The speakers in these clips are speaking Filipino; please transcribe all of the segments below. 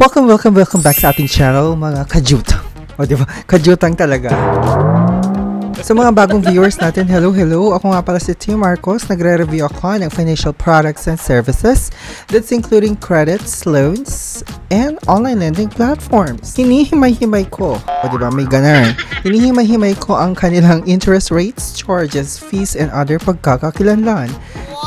Welcome back sa ating channel, mga kajutang. O, diba? Kajutang talaga. Sa mga bagong viewers natin, hello. Ako nga pala si Tim Marcos. Nagre-review ako ng financial products and services that's including credits, loans, and online lending platforms. Hinihimay-himay ko. O, diba? May ganun. Hinihimay-himay ko ang kanilang interest rates, charges, fees, and other pagkakakilanlan.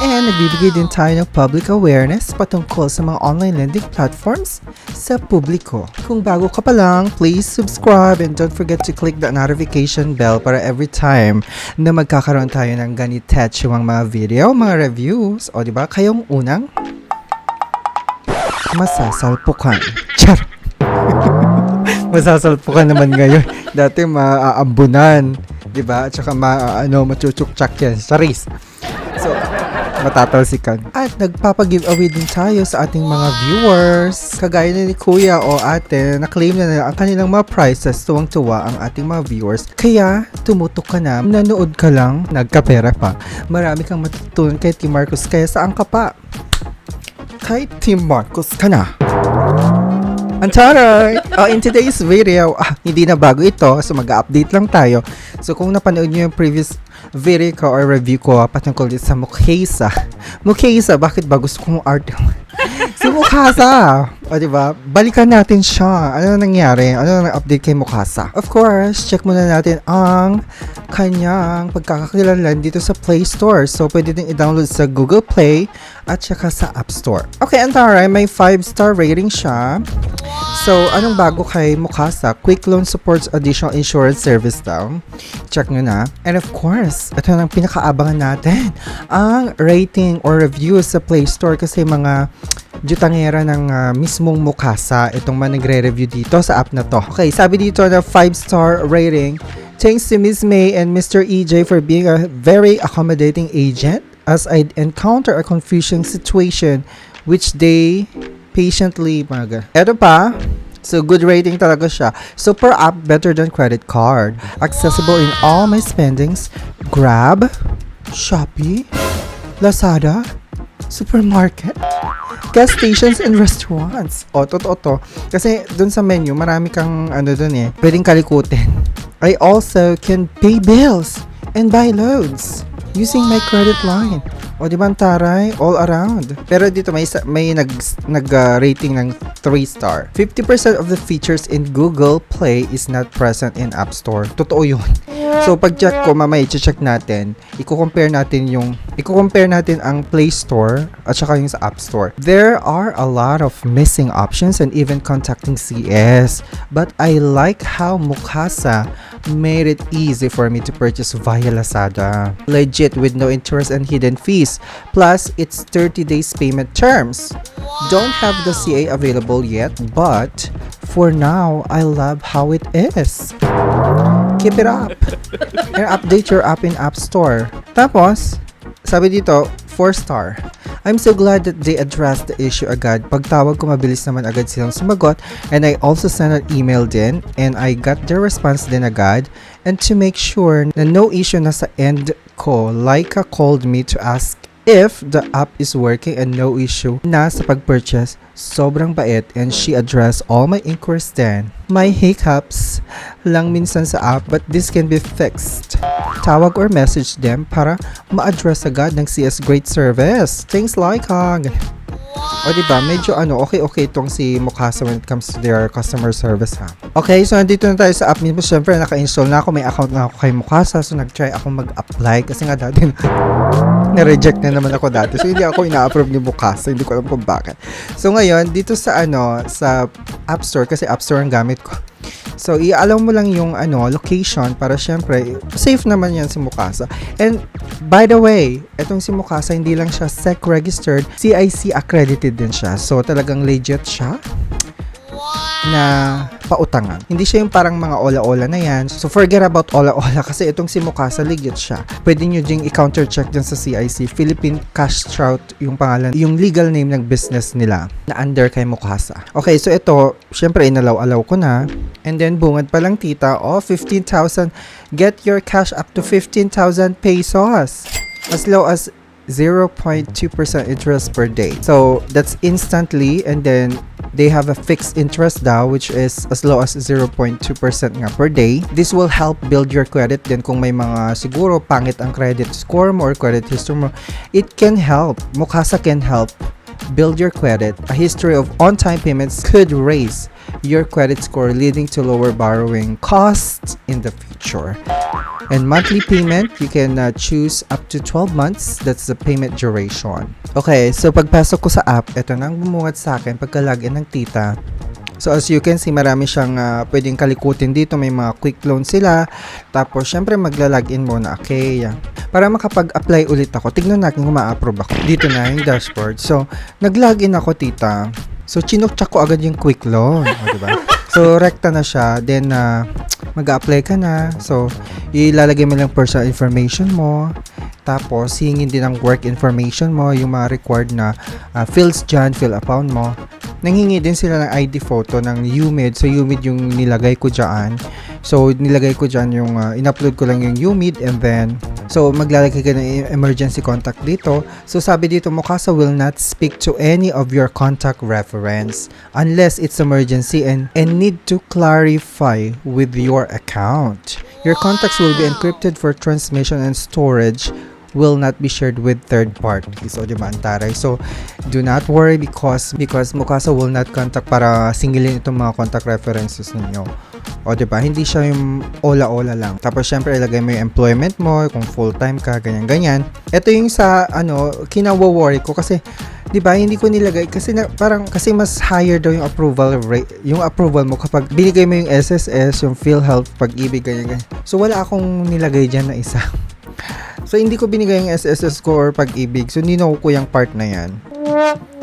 And nagbibigay din tayo ng public awareness patungkol sa mga online lending platforms sa publiko. Kung bago ka pa lang, please subscribe and don't forget to click the notification bell para every time na magkakaroon tayo ng ganitetsyung mga video, mga reviews, o diba, kayong unang masasalpukan. Char! Masasalpukan naman ngayon. Dati maaambunan, diba? At saka machuchuk-chak yan. Charis. So, matatalsikan. At nagpapag-giveaway din tayo sa ating mga viewers. Kagaya ni Kuya o Ate, na-claim na nila ang kanilang mga prizes. Tuwang-tuwa ang ating mga viewers. Kaya, tumutok ka na, nanood ka lang, nagkapera pa. Marami kang matutunan kay Team Marcos. Kaya saan ka pa? Kay Team Marcos ka na. Antaray! In today's video, hindi na bago ito, so mag-update lang tayo. So kung napanood nyo yung previous video ko or review ko patungkol din sa Mukasa. Mukasa, bakit ba gusto kong art? Si Mukasa! O diba? Balikan natin siya. Ano nangyari? Ano nang update kay Mukasa? Of course, check muna natin ang kanyang pagkakakilanlan dito sa Play Store. So, pwede din i-download sa Google Play at saka sa App Store. Okay, antaray, may 5-star rating siya. So, anong bago kay Mukasa? Quick Loan Supports Additional Insurance Service daw. Check nyo na. And of course, ito nang pinakaabangan natin. Ang rating or review sa Play Store kasi mga jutangera ng mismong Mukasa itong nagre-review dito sa app na to. Okay, sabi dito na 5-star rating. Thanks to Ms. May and Mr. EJ for being a very accommodating agent as I encounter a confusing situation which they patiently Eto pa. So, good rating talaga siya. Super app, better than credit card. Accessible in all my spendings. Grab, Shopee, Lazada, supermarket, gas stations, and restaurants. O, totoo to. Kasi dun sa menu, marami kang pwedeng kalikutin. I also can pay bills and buy loans using my credit line. O, di ba ang taray? All around. Pero dito may nag-rating ng 3-star. 50% of the features in Google Play is not present in App Store. Totoo yun. So, pag-check ko, mamaya i-check natin. I-compare natin ang Play Store at saka yung sa App Store. There are a lot of missing options and even contacting CS. But I like how Mukasa made it easy for me to purchase via Lazada. Legit with no interest and hidden fees. Plus, it's 30 days payment terms. Don't have the CA available yet, but for now, I love how it is. Keep it up. And update your app in App Store. Tapos, sabi dito, 4-star. I'm so glad that they addressed the issue agad. Pagtawag ko, mabilis naman agad silang sumagot. And I also sent an email din. And I got their response din agad. And to make sure na no issue na sa end ko, Laika called me to ask if the app is working and no issue na sa pag-purchase. Sobrang bait and she addressed all my inquiries then. My hiccups lang minsan sa app but this can be fixed. Tawag or message them para ma-address agad ng CS Great Service. Thanks, Laika. O diba, medyo okay itong si Mukasa when it comes to their customer service ha. Okay, so nandito na tayo sa app mismo. Siyempre, naka-install na ako. May account na ako kay Mukasa. So nag-try ako mag-apply kasi nga dati na-reject na naman ako dati. So hindi ako ina-approve ni Mukasa. Hindi ko alam kung bakit. So ngayon, dito sa sa App Store, kasi App Store ang gamit ko. So, ialam mo lang yung location para syempre, safe naman yan si Mukasa. And, by the way, etong si Mukasa, hindi lang siya SEC registered, CIC accredited din siya. So, talagang legit siya na pautangan. Hindi siya yung parang mga ola-ola na yan. So, forget about ola-ola kasi itong si Mukasa, legit siya. Pwede nyo ding i-counter check dyan sa CIC. Philippine Cash Trout yung pangalan, yung legal name ng business nila na under kay Mukasa. Okay, so ito, syempre inalaw-alaw ko na. And then, bungad pa lang tita, 15,000. Get your cash up to 15,000 pesos. As low as 0.2% interest per day. So that's instantly, and then they have a fixed interest daw which is as low as 0.2% nga per day. This will help build your credit. Then kung may mga siguro pangit ang credit score mo or credit history mo, it can help. Mukasa can help build your credit. A history of on-time payments could raise your credit score, leading to lower borrowing costs in the future. And monthly payment, you can choose up to 12 months. That's the payment duration. Okay, so pagpasok ko sa app, ito nang bumuhat sa akin pagka-login ng tita. So as you can see, marami siyang pwedeng kalikutin dito. May mga quick loan sila. Tapos syempre magla-login muna. Okay, para makapag-apply ulit ako, tignan natin kung ma-approve ako. Dito na yung dashboard. So nag-login ako, tita. So chinok-check ko agad yung quick loan. O, diba? So rekta na siya. Then mag-apply ka na. So ilalagay mo lang personal information mo. Tapos hingin din ang work information mo, yung mga required na fields dyan, fill account mo. Nanghingi din sila ng ID photo ng UMID. So UMID yung nilagay ko dyan. So nilagay ko dyan yung in-upload ko lang yung UMID, and then so maglalagay ka ng emergency contact dito. So sabi dito, Mukasa will not speak to any of your contact reference unless it's emergency and need to clarify with your account. Your contacts will be encrypted for transmission, and storage will not be shared with third parties. O diba, antaray? So, do not worry because Mukasa will not contact para singilin itong mga contact references ninyo. O diba, hindi siya yung ola-ola lang. Tapos, syempre, ilagay mo yung employment mo, kung full-time ka, ganyan-ganyan. Ito yung sa, kinawo-worry ko kasi, diba, hindi ko nilagay kasi kasi mas higher daw yung approval rate, yung approval mo kapag binigay mo yung SSS, yung PhilHealth, Pag-ibig, ganyan. So, wala akong nilagay dyan na isa. So, hindi ko binigay yung SSS ko or Pag-ibig. So, ninoko ko yung part na yan.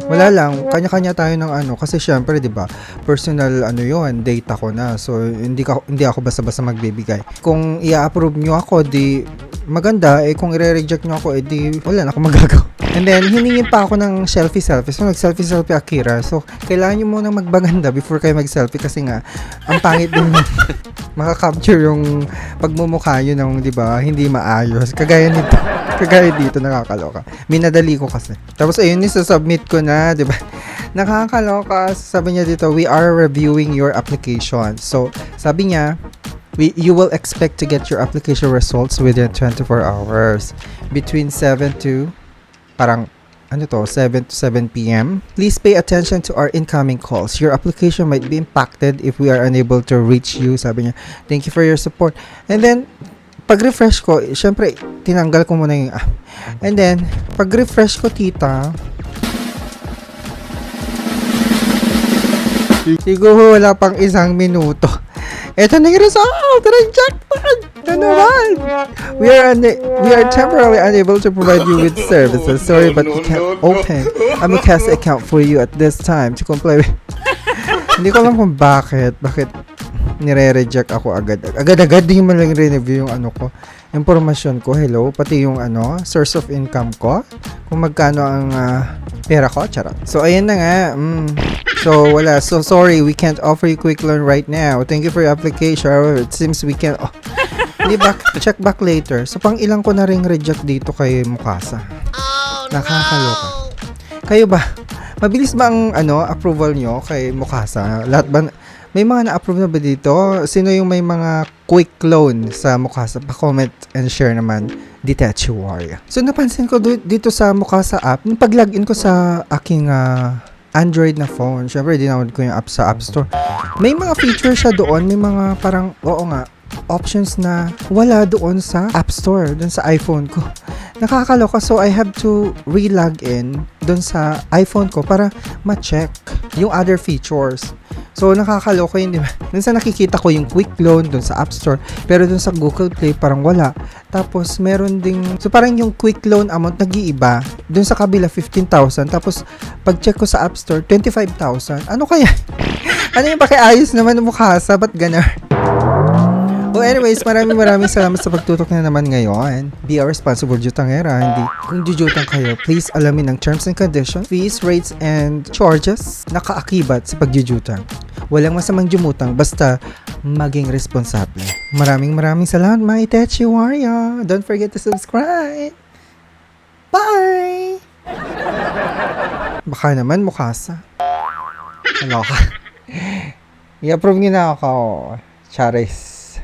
Wala lang. Kanya-kanya tayo ng kasi syempre, di ba, personal yun, data ko na. So, hindi ako basta-basta magbibigay. Kung i-approve nyo ako, di maganda. Kung i-reject nyo ako, di wala na akong magagawa. And then, hiningin pa ako ng selfie. So, nag-selfie Akira. So, kailangan nyo muna magbaganda before kayo mag-selfie kasi nga, ang pangit din makaka-capture yung pagmumukha nyo ng, di ba, hindi maayos. Kagaya dito, nakakaloka. Minadali ko kasi. Tapos, ayun, submit ko na, di ba? Nakakaloka. Sabi niya dito, we are reviewing your application. So, sabi niya, you will expect to get your application results within 24 hours. Between 7 to 7 to 7 p.m. Please pay attention to our incoming calls. Your application might be impacted if we are unable to reach you. Sabi niya, thank you for your support. And then, pag-refresh ko, syempre, tinanggal ko muna yung And then, pag-refresh ko, tita, siguro wala pang 1 minuto. Ito na yung result! Rejected! Ito naman! We are temporarily unable to provide you with services. Sorry, but we can't open a Mukasa account for you at this time to comply with... Hindi ko alam kung bakit nire-reject ako agad. Agad-agad din mo lang re-review yung impormasyon ko. Hello, pati yung source of income ko. Kung magkano ang pera ko, charot. So, ayan na nga. So, wala. So, sorry, we can't offer you quick loan right now. Thank you for your application. However, it seems we can't... Hindi check back later. So, pang ilang ko na ring reject dito kay Mukasa. Nakakaloka. Kayo ba? Mabilis ba ang approval nyo kay Mukasa? Lahat ba... May mga na-approve na ba dito? Sino yung may mga quick loan sa Mukasa? Pa-comment and share naman. Ditachi Warrior. So, napansin ko dito sa Mukasa app, nung pag-login ko sa aking Android na phone, syempre, dinawad ko yung app sa App Store. May mga feature siya doon. May mga parang, options na wala doon sa App Store, doon sa iPhone ko. Nakakaloka. So, I have to re-log in doon sa iPhone ko para ma-check yung other features. So, nakakaloka yun, di ba? Doon sa nakikita ko yung quick loan doon sa App Store, pero doon sa Google Play parang wala. Tapos, meron ding, so parang yung quick loan amount nag-iiba. Doon sa kabila, 15,000. Tapos, pag-check ko sa App Store, 25,000. Ano kaya? Ano yung pakiayos naman ng Mukasa? Ba't ganar? Well, anyways, maraming salamat sa pagtutok na naman ngayon. Be a responsible jutangera. Hindi, kung jujutang kayo, please alamin ang terms and conditions, fees, rates, and charges na kaakibat sa pagjujutang. Walang masamang jumutang, basta maging responsable. Maraming salamat, mga Itachi Warrior. Don't forget to subscribe. Bye! Baka naman mukasa. Ano ka? I-approve niyo na ako. Charis.